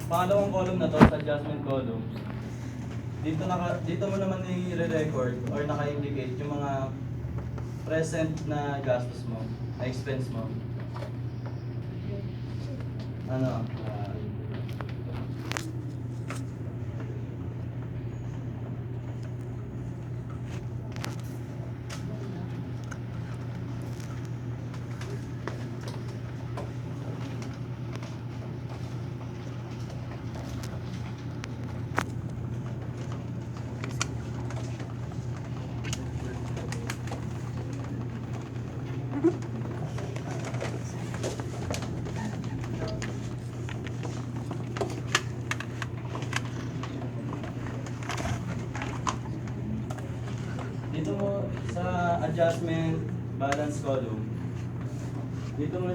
Pangalawang column na to, sa adjustment column, dito mo naman i-record or naka-indicate yung mga present na gastos mo, na expense mo. Ano? Dito mo sa adjustment balance column, dito na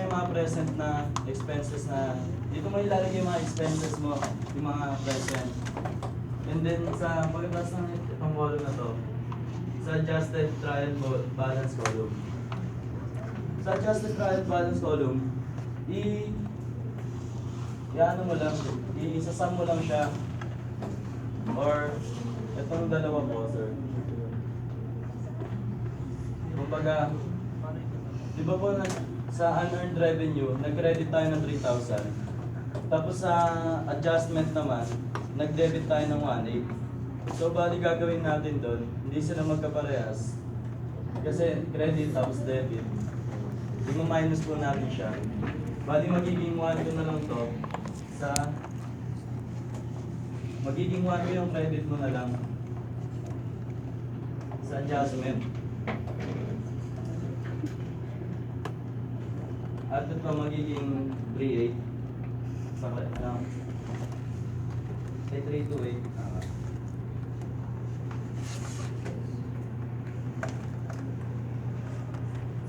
yung mga present na expenses na, dito mo ilalagay yung mga expenses mo, yung mga present. And then sa pagkatapos ng itong column na to, sa adjusted trial balance column. Sa adjusted trial balance column, i-ano mo lang, isasam mo lang siya. Or itong dalawa po, sir. Kumbaga, di ba po sa unearned revenue, nag-credit tayo ng 3,000. Tapos sa adjustment naman, nag-debit tayo ng 1,800. So, bali gagawin natin doon, hindi sila magkaparehas. Kasi credit tapos debit. Hindi mo minus po natin siya. Bali magiging 1,2 na lang to sa magiging 1,2 yung credit mo na lang sa adjustment. At ito magiging 3,800 sa ano, 3,280.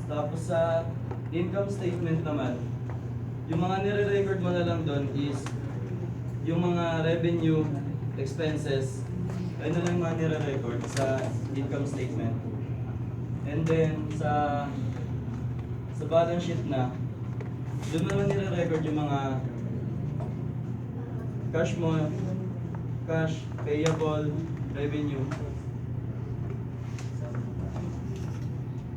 Tapos sa income statement naman, yung mga nire-record mo na lang doon is yung mga revenue, expenses, ayun na lang yung mga nire-record sa income statement. And then sa balance sheet na, doon naman nire-record yung mga cash mo, cash, payable, revenue.